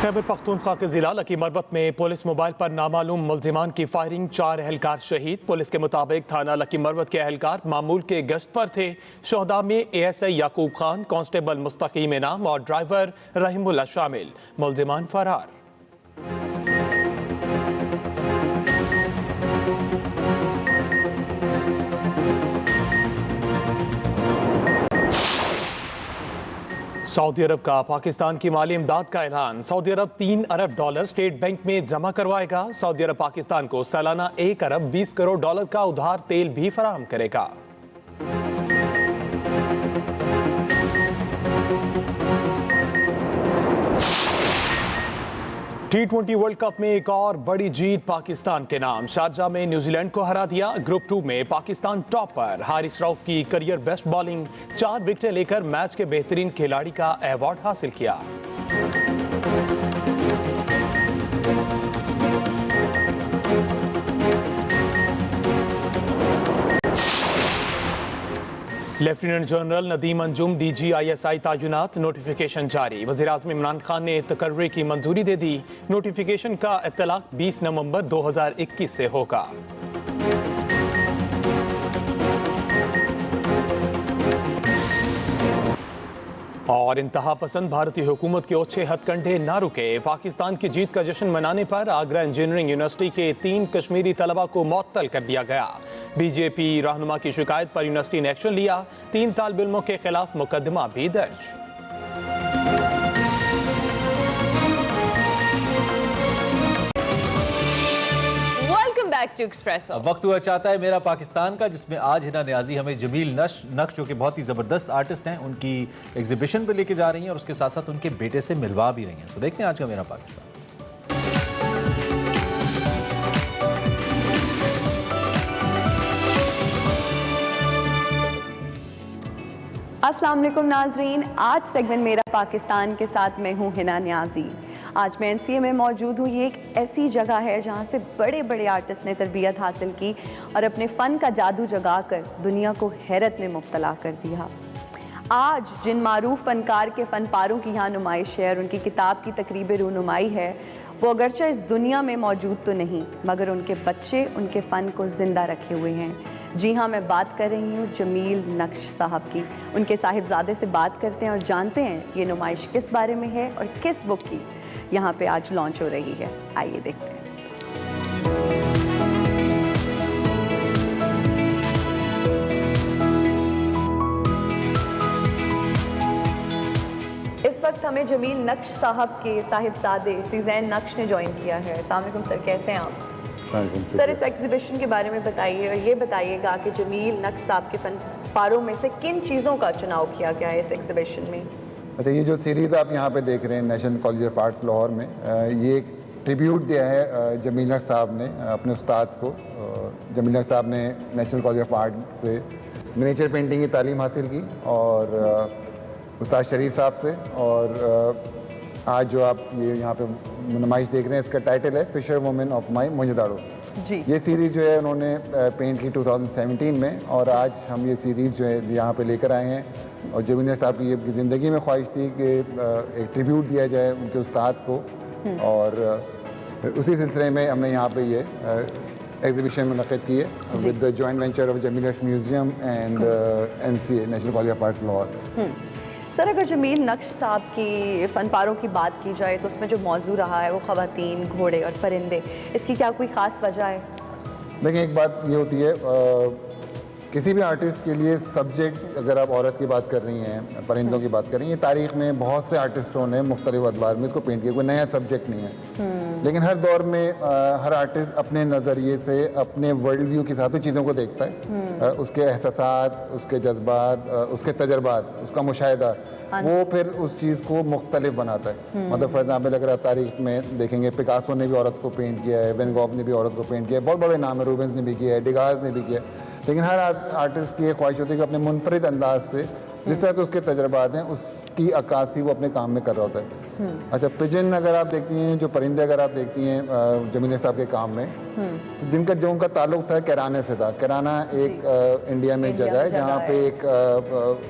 खैबर पख्तूनख्वा के जिला लकी मरवत में पुलिस मोबाइल पर नामालूम मुल्जिमान की फायरिंग, 4 एहलकार शहीद। पुलिस के मुताबिक थाना लकी मरवत के एहलकार मामूल के गश्त पर थे। शोहदा में ASI याकूब खान, कांस्टेबल मुस्तकीम इनाम और ड्राइवर रहीमुल्लाह शामिल। मुल्जिमान फरार। सऊदी अरब का पाकिस्तान की माली इमदाद का ऐलान। सऊदी अरब $3 अरब स्टेट बैंक में जमा करवाएगा। सऊदी अरब पाकिस्तान को सालाना $1 अरब 20 करोड़ का उधार तेल भी फराहम करेगा। T20 वर्ल्ड कप में एक और बड़ी जीत पाकिस्तान के नाम। शारजा में न्यूजीलैंड को हरा दिया। ग्रुप 2 में पाकिस्तान टॉप पर। हारिस रऊफ की करियर बेस्ट बॉलिंग, 4 विकेटें लेकर मैच के बेहतरीन खिलाड़ी का अवार्ड हासिल किया। Lieutenant general Nadeem Anjum DG ISI तैनात, नोटिफिकेशन जारी। वज़ीर-ए-आज़म इमरान खान ने तकर्री की मंजूरी दे दी। नोटिफिकेशन का इत्तलाक 20 नवंबर 2021 से होगा। और इंतहा पसंद भारतीय हुकूमत के ओछे हथकंडे ना रुके। पाकिस्तान की जीत का जश्न मनाने पर आगरा इंजीनियरिंग यूनिवर्सिटी के 3 कश्मीरी तलबा को मुअत्तल कर दिया गया। BJP रहनुमा की शिकायत पर यूनिवर्सिटी ने एक्शन लिया। 3 तालिब इल्मों के खिलाफ मुकदमा भी दर्ज। वक्त हुआ चाहता है मेरा पाकिस्तान का, जिसमें आज हिना नियाजी हमें जमील नक्श जो कि बहुत ही ज़बरदस्त आर्टिस्ट हैं, उनकी एग्जीबिशन पे लेके जा रही हैं और उसके साथ साथ उनके बेटे से मिलवा भी रही हैं। सो देखते हैं आज का मेरा पाकिस्तान। अस्सलाम वालेकुम नाजरीन, आज सेगमेंट मेरा पाकिस्तान के साथ मैं हूँ हिना नियाजी। आज मैं NCA में मौजूद हूँ। ये एक ऐसी जगह है जहाँ से बड़े बड़े आर्टिस्ट ने तरबियत हासिल की और अपने फ़न का जादू जगाकर दुनिया को हैरत में मुब्तला कर दिया। आज जिन मारूफ फ़नकार के फ़न पारों की यहाँ नुमाइश है और उनकी किताब की तकरीब रूनुमाई है, वो अगरचे इस दुनिया में मौजूद तो नहीं, मगर उनके बच्चे उनके फ़न को ज़िंदा रखे हुए हैं। जी हाँ, मैं बात कर रही हूँ जमील नक्श साहब की। उनके साहिबजादे से बात करते हैं और जानते हैं ये नुमाइश किस बारे में है और किस बुक की यहाँ पे आज लॉन्च हो रही है। आइए देखते हैं। इस वक्त हमें जमील नक्श साहब के साहिबजादे सीज़ैन नक्श ने ज्वाइन किया है। अस्सलाम वालेकुम सर, कैसे हैं आप? सर, इस एग्जीबिशन के बारे में बताइए और ये बताइएगा कि जमील नक्श साहब के फन पारों में से किन चीज़ों का चुनाव किया गया है इस एग्जीबिशन में? अच्छा, ये जो सीरीज़ आप यहाँ पे देख रहे हैं नेशनल कॉलेज ऑफ आर्ट्स लाहौर में, ये एक ट्रिब्यूट दिया है जमील नक्श साहब ने अपने उस्ताद को। जमील नक्श साहब ने नेशनल कॉलेज ऑफ आर्ट से मिनिएचर पेंटिंग की तालीम हासिल की और उस्ताद शरीफ साहब से। और आज जो आप ये यहाँ पे नुमाइश देख रहे हैं, इसका टाइटल है fisher women of my Mohenjodaro ji. ये सीरीज़ जो है उन्होंने पेंट की 2017 में और आज हम ये सीरीज़ जो है यहाँ पे लेकर आए हैं। और जमील नक्श साहब की ये ज़िंदगी में ख्वाहिश थी कि एक ट्रिब्यूट दिया जाए उनके उस्ताद को, और उसी सिलसिले में हमने यहाँ पे ये एग्जीबिशन मुनक़िद की है with the joint venture of Jameel Naqsh museum and NCA National College of Arts Lahore. Sir, अगर जमील नक्श साहब की फ़न पारों की बात की जाए तो उसमें जो मौजू रहा है वो ख़वातीन, घोड़े और परिंदे, इसकी क्या कोई ख़ास वजह है? देखिए, एक बात ये होती है किसी भी आर्टिस्ट के लिए सब्जेक्ट, अगर आप औरत की बात कर रही हैं, परिंदों की बात कर रही हैं, तारीख़ में बहुत से आर्टिस्टों ने मुख्तलिफ अदवार में इसको पेंट किया, कोई नया सब्जेक्ट नहीं है। लेकिन हर दौर में हर आर्टिस्ट अपने नज़रिए से, अपने वर्ल्ड व्यू के हिसाब से चीज़ों को देखता है। उसके एहसासात, उसके जज्बात, उसके तजर्बात, उसका मुशाहिदा, वो फिर उस चीज़ को मुख्तलिफ बनाता है। मतलब फॉर एग्जाम्पल अगर आप तारीख में देखेंगे, पिकासो ने भी औरत को पेंट किया है, वैन गॉग ने भी औरत को पेंट किया है, बहुत बड़े नाम है, रूबेंस ने भी किया है, डिगाज ने भी किया है। लेकिन हर आर्टिस्ट की ख्वाहिश होती है कि अपने मुनफरिद अंदाज से, जिस तरह से उसके तजर्बात हैं, उस की अक्कासी वो अपने काम में कर रहा होता है। अच्छा, पिजन अगर आप देखती हैं, जो परिंदे अगर आप देखती हैं जमील साहब के काम में, जिनका जो उनका ताल्लुक था किराने से था। किराना एक इंडिया में एक जगह है जहाँ पे एक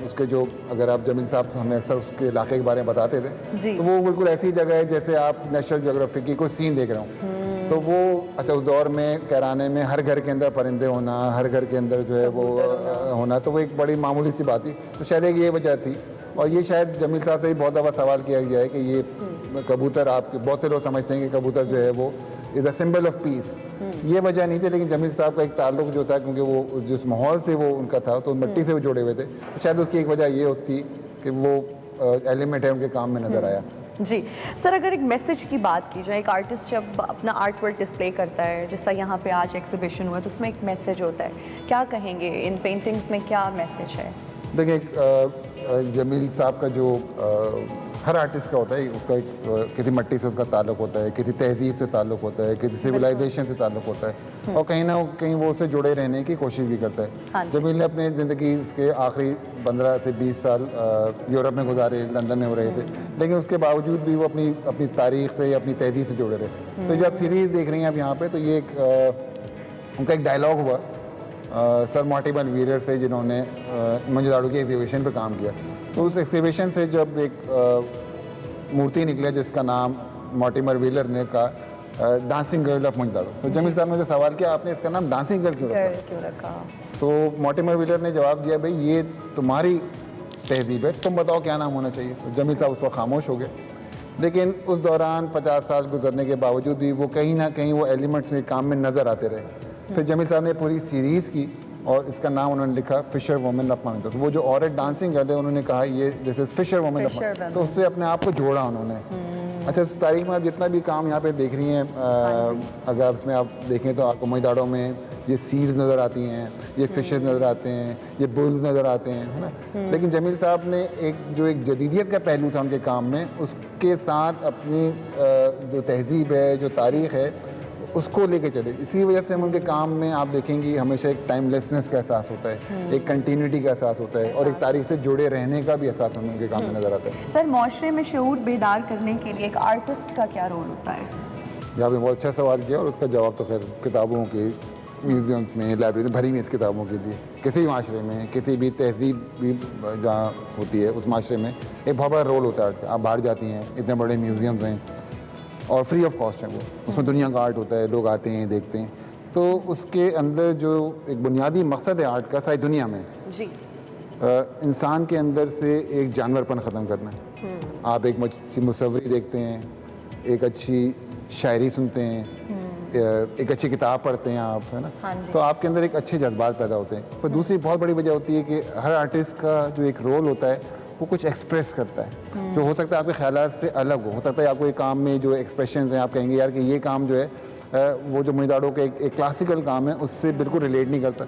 उसके जो, अगर आप जमील साहब हमें अक्सर उसके इलाके के बारे में बताते थे, तो वो बिल्कुल ऐसी जगह है जैसे आप नेशनल ज्योग्राफी की कोई सीन देख रहे हो। तो वो अच्छा, उस दौर में किराने में हर घर के अंदर परिंदे होना, हर घर के अंदर जो है वो होना, तो वो एक बड़ी मामूली सी बात थी। तो शायद एक ये वजह थी, और ये शायद जमील साहब से ही बहुत दफ़ा सवाल किया गया है कि ये कबूतर, आपके बहुत से लोग समझते हैं कि कबूतर जो है वो is a symbol of peace. ये वजह नहीं थी, लेकिन जमील साहब का एक ताल्लुक जो था, क्योंकि वो जिस माहौल से वो उनका था, तो मिट्टी से वो जुड़े हुए थे, तो शायद उसकी एक वजह ये होती कि वो एलिमेंट है उनके काम में नज़र आया। जी सर, अगर एक मैसेज की बात की जाए, एक आर्टिस्ट जब अपना आर्ट वर्क डिस्प्ले करता है, जिस तरह यहाँ पे आज एग्जीबिशन हुआ, तो उसमें एक मैसेज होता है, क्या कहेंगे इन पेंटिंग्स में क्या मैसेज है? देखिए, जमील साहब का जो हर आर्टिस्ट का होता है, उसका एक किसी मट्टी से उसका ताल्लुक होता है, किसी तहजीब से ताल्लुक होता है, किसी सिविलाइजेशन से ताल्लुक होता है, और कहीं ना कहीं वो उससे जुड़े रहने की कोशिश भी करता है। जमील ने अपनी ज़िंदगी के आखिरी 15 से 20 साल यूरोप में गुजारे, लंदन में हो रहे थे, लेकिन उसके बावजूद भी वो अपनी तारीख से, अपनी तहजीब से जुड़े रहे। तो जब सीरीज़ देख रही हैं आप यहाँ पर, तो ये उनका एक डायलॉग हुआ सर मॉर्टिमर व्हीलर से, जिन्होंने मोहनजोदाड़ो की एग्जीबिशन पे काम किया। तो उस एग्जीबिशन से जब एक मूर्ति निकला जिसका नाम मॉर्टिमर व्हीलर ने कहा डांसिंग गर्ल ऑफ मोहनजोदाड़ो, तो जमील साहब ने सवाल किया, आपने इसका नाम डांसिंग गर्ल क्यों रखा? तो मॉर्टिमर व्हीलर ने जवाब दिया, भाई ये तुम्हारी तहजीब है, तुम बताओ क्या नाम होना चाहिए। तो जमील साहब उस वक्त खामोश हो गए, लेकिन उस दौरान 50 साल गुजरने के बावजूद भी वो कहीं ना कहीं वो एलिमेंट्स के काम में नज़र आते रहे। फिर जमील साहब ने पूरी सीरीज़ की और इसका नाम उन्होंने लिखा फिशर वुमेन ऑफ मोहनजोदाड़ो। तो वो जो औरत डांसिंग गर्ल है, उन्होंने कहा ये this is fisher women of Mohenjodaro, तो उससे अपने आप को जोड़ा उन्होंने। अच्छा, उस तारीख में आप जितना भी काम यहाँ पे देख रही हैं, अगर उसमें आप देखें तो आपको मोहनजोदाड़ो में ये सील्स नज़र आती हैं, ये फिशेस नज़र आते हैं, ये बुल्स नज़र आते हैं, है ना। लेकिन जमील साहब ने एक जदीदियत का पहलू था उनके काम में, उसके साथ अपनी जो तहजीब है, जो तारीख़ है, उसको लेके चले। इसी वजह से हम उनके काम में आप देखेंगी हमेशा एक टाइमलेसनेस का एहसास होता है, एक कंटिन्यूटी का एहसास होता है, और एक तारीख से जुड़े रहने का भी एहसास हमें उनके काम में नज़र आता है। सर, माशरे में शऊर बेदार करने के लिए एक आर्टिस्ट का क्या रोल होता है? ये आपने बहुत अच्छा सवाल किया, और उसका जवाब तो खैर किताबों के म्यूज़ियम में, लाइब्रेरी में भरी हुई इस किताबों के लिए। किसी भी माशरे में, किसी भी तहजीब भी जहाँ होती है, उस माशरे में एक बहुत बड़ा रोल होता है आर्ट का। आप बाहर जाती हैं, इतने बड़े म्यूज़ियम्स हैं और फ्री ऑफ कॉस्ट है वो, उसमें दुनिया का आर्ट होता है, लोग आते हैं, देखते हैं। तो उसके अंदर जो एक बुनियादी मकसद है आर्ट का सारी दुनिया में जी, इंसान के अंदर से एक जानवरपन ख़त्म करना है। आप एक अच्छी मुसव्वरी देखते हैं, एक अच्छी शायरी सुनते हैं, एक अच्छी किताब पढ़ते हैं आप, है ना, तो आपके अंदर एक अच्छे जज्बात पैदा होते हैं। पर दूसरी बहुत बड़ी वजह होती है कि हर आर्टिस्ट का जो एक रोल होता है वो कुछ एक्सप्रेस करता है, जो हो सकता है आपके ख्यालात से अलग हो सकता है आपको एक काम में जो एक्सप्रेशंस हैं, आप कहेंगे यार कि ये काम जो है वो जो मोहनजोदाड़ो का एक क्लासिकल काम है उससे बिल्कुल रिलेट नहीं करता,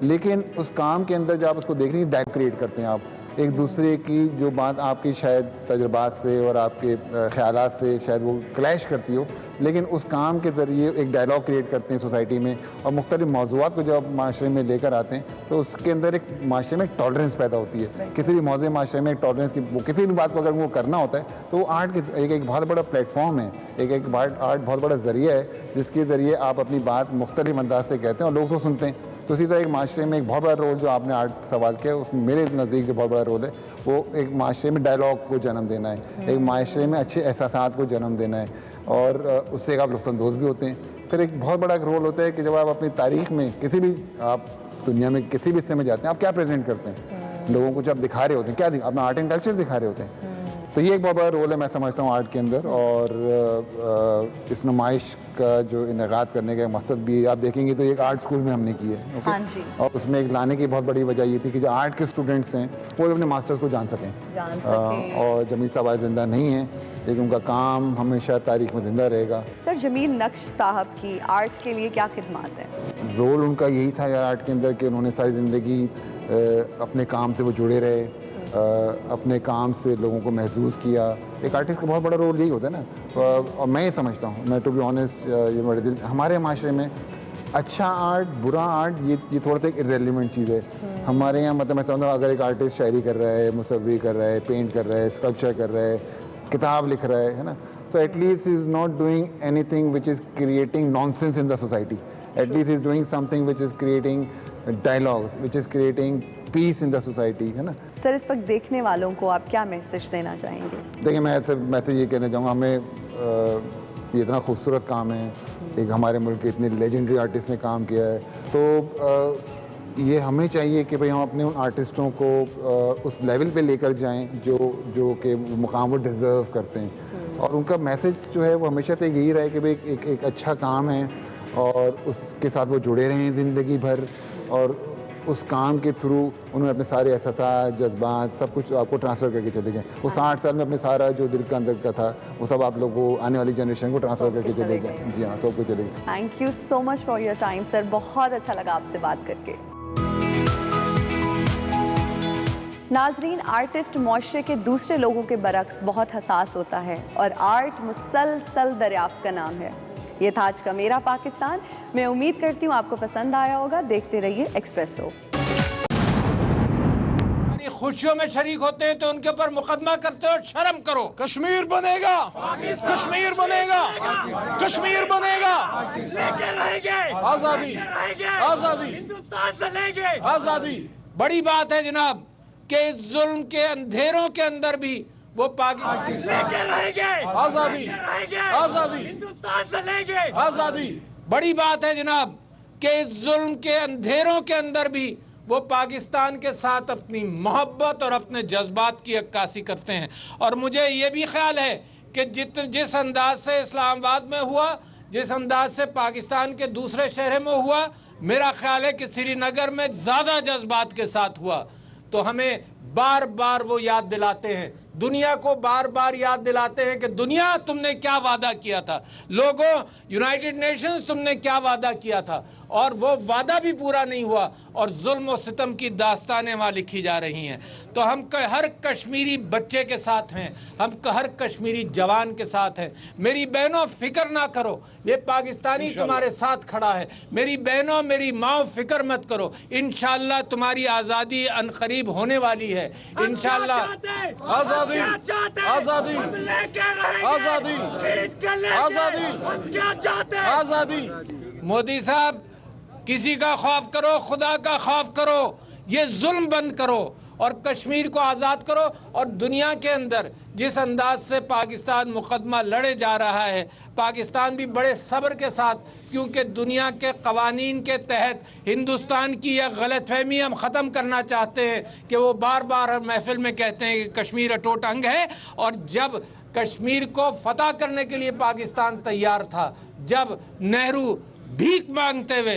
लेकिन उस काम के अंदर जब आप उसको देख रही हैं, डाइव क्रिएट करते हैं आप एक दूसरे की जो बात आपकी शायद तजुर्बात से और आपके ख्यालात से शायद वो क्लैश करती हो, लेकिन उस काम के ज़रिए एक डायलॉग क्रिएट करते हैं सोसाइटी में, और मुख्तलिफ मौज़ूआत को जब माशरे में लेकर आते हैं तो उसके अंदर एक माशरे में टॉलरेंस पैदा होती है। किसी भी मौजूद माशरे में एक टॉलरेंस की, वो किसी भी बात को अगर वो करना होता है तो वो आर्ट की एक बहुत बड़ा प्लेटफॉर्म है, एक आर्ट बहुत बड़ा ज़रिया है जिसके ज़रिए आप अपनी बात मुख्तलिफ अंदाज से कहते हैं और लोग उसको सुनते हैं। तो इसी तरह एक माशरे में एक बहुत बड़ा रोल जो आपने आर्ट सवाल किया, उसमें मेरे नज़दीक जो बहुत बड़ा रोल है वो एक माशरे में डायलॉग को जन्म देना है, एक माशरे में अच्छे एहसासात को जन्म देना है, और उससे आप लुत्फ़अंदोज़ भी होते हैं। फिर एक बहुत बड़ा रोल होता है कि जब आप अपनी तारीख़ में किसी भी, आप दुनिया में किसी भी हिस्से में जाते हैं, आप क्या प्रेजेंट करते हैं, लोगों को जब दिखा रहे होते हैं, क्या अपना आर्ट एंड कल्चर दिखा रहे होते हैं। तो ये एक बहुत बड़ा रोल है मैं समझता हूँ आर्ट के अंदर, और इस नुमाइश का जो इनेकाद करने का मकसद भी आप देखेंगे तो एक आर्ट स्कूल में हमने की है, हाँ जी। और उसमें एक लाने की बहुत बड़ी वजह ये थी कि जो आर्ट के स्टूडेंट्स हैं वो अपने मास्टर्स को जान सकें। और जमील साहब आज जिंदा नहीं हैं, लेकिन उनका काम हमेशा तारीख में जिंदा रहेगा। सर, जमील नक्श साहब की आर्ट के लिए क्या खिदमत है? रोल उनका यही था यार आर्ट के अंदर कि उन्होंने सारी ज़िंदगी अपने काम से वो जुड़े रहे, अपने काम से लोगों को महसूस किया। एक आर्टिस्ट का बहुत बड़ा रोल यही होता है ना, और मैं ये समझता हूँ, मैं टू बी ऑनेस्ट, ये मेरे दिल, हमारे माशरे में अच्छा आर्ट, बुरा आर्ट, ये थोड़ा सा एक इररिलेवेंट चीज़ है। हमारे यहाँ मतलब मैं समझता हूँ अगर एक आर्टिस्ट शायरी कर रहा है, मुसव्वी कर रहा है, पेंट कर रहा है, स्कल्पचर कर रहा है, किताब लिख रहा है ना, तो at least is not doing anything which is creating nonsense in the society. At least is doing something which is creating dialogue, which is creating peace in the society, है ना. सर, इस वक्त देखने वालों को आप क्या मैसेज देना चाहेंगे? देखिए, मैं ऐसे मैसेज ये कहना चाहूँगा, हमें ये इतना खूबसूरत काम है, एक हमारे मुल्क के इतने लेजेंडरी आर्टिस्ट ने काम किया है, तो ये हमें चाहिए कि भाई हम अपने उन आर्टिस्टों को उस लेवल पे लेकर जाएं जो कि मुकाम वो डिज़र्व करते हैं, और उनका मैसेज जो है वो हमेशा से यही रहे कि भाई एक अच्छा काम है और उसके साथ वो जुड़े रहें ज़िंदगी भर, और उस काम के थ्रू उन्होंने अपने सारे एहसास, जज्बात, सब कुछ आपको ट्रांसफ़र करके चले गए. वो 60 साल में अपने सारा जो दिल के अंदर का था वो सब आप लोगों को, आने वाली जनरेशन को ट्रांसफ़र करके चले गए. जी हाँ, सब कुछ चले गए. Thank you so much for your time sir, बहुत अच्छा लगा आपसे बात करके. नाजरीन, आर्टिस्ट मुआशरे के दूसरे लोगों के बरक्स बहुत हसास होता है और आर्ट मुसलसल दरियाफ्त का नाम है. ये था आज का मेरा पाकिस्तान. मैं उम्मीद करती हूँ आपको पसंद आया होगा. देखते रहिए एक्सप्रेसो. खुशियों में शरीक होते हैं तो उनके ऊपर मुकदमा करते हो, शर्म करो. कश्मीर बनेगा, कश्मीर बनेगा, कश्मीर बनेगा, लेके रहेंगे आजादी, आजादी, हिंदुस्तान से लेंगे आजादी. बड़ी बात है जनाब कि इस जुल्म के अंधेरों के अंदर भी वो पाकिस्तान लेके रहेंगे आजादी, आजादी, हिंदुस्तान से लेंगे आजादी. बड़ी बात है जनाब कि इस जुल्म के अंधेरों के अंदर भी वो पाकिस्तान के साथ अपनी मोहब्बत और अपने जज्बात की अक्कासी करते हैं. और मुझे ये भी ख्याल है कि जिस अंदाज से इस्लामाबाद में हुआ, जिस अंदाज से पाकिस्तान के दूसरे शहर में हुआ, मेरा ख्याल है कि श्रीनगर में ज्यादा जज्बात के साथ हुआ. तो हमें बार बार वो याद दिलाते हैं, दुनिया को बार बार याद दिलाते हैं कि दुनिया तुमने क्या वादा किया था, लोगों यूनाइटेड नेशंस तुमने क्या वादा किया था, और वो वादा भी पूरा नहीं हुआ और जुल्म और सितम की दास्तानें वहाँ लिखी जा रही हैं. तो हम हर कश्मीरी बच्चे के साथ हैं, हम हर कश्मीरी जवान के साथ हैं. मेरी बहनों, फिक्र ना करो, ये पाकिस्तानी तुम्हारे साथ खड़ा है. मेरी बहनों, मेरी माओ, फिक्र मत करो. इंशाअल्लाह तुम्हारी आज़ादी अनकरीब होने वाली है. इंशाअल्लाह आज़ादी, आज़ादी, आज़ादी, आज़ादी, आज़ादी. मोदी साहब, किसी का खौफ करो, खुदा का खौफ करो. ये जुल्म बंद करो और कश्मीर को आज़ाद करो. और दुनिया के अंदर जिस अंदाज से पाकिस्तान मुकदमा लड़े जा रहा है, पाकिस्तान भी बड़े सब्र के साथ, क्योंकि दुनिया के कवानीन के तहत हिंदुस्तान की यह गलतफहमी हम ख़त्म करना चाहते हैं कि वो बार बार महफिल में कहते हैं कि कश्मीर अटूट अंग है. और जब कश्मीर को फतह करने के लिए पाकिस्तान तैयार था, जब नेहरू भीख मांगते हुए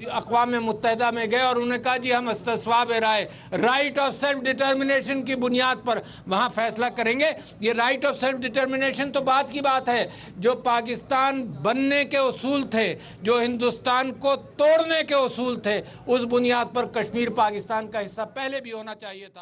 अक़वाम मुत्तहिदा में गए और उन्होंने कहा जी हम इस्तिस्वाब राय, राइट ऑफ सेल्फ डिटर्मिनेशन की बुनियाद पर वहाँ फैसला करेंगे. ये राइट ऑफ सेल्फ डिटर्मिनेशन तो बात की बात है, जो पाकिस्तान बनने के उसूल थे, जो हिंदुस्तान को तोड़ने के उसूल थे, उस बुनियाद पर कश्मीर पाकिस्तान का हिस्सा पहले भी होना चाहिए था.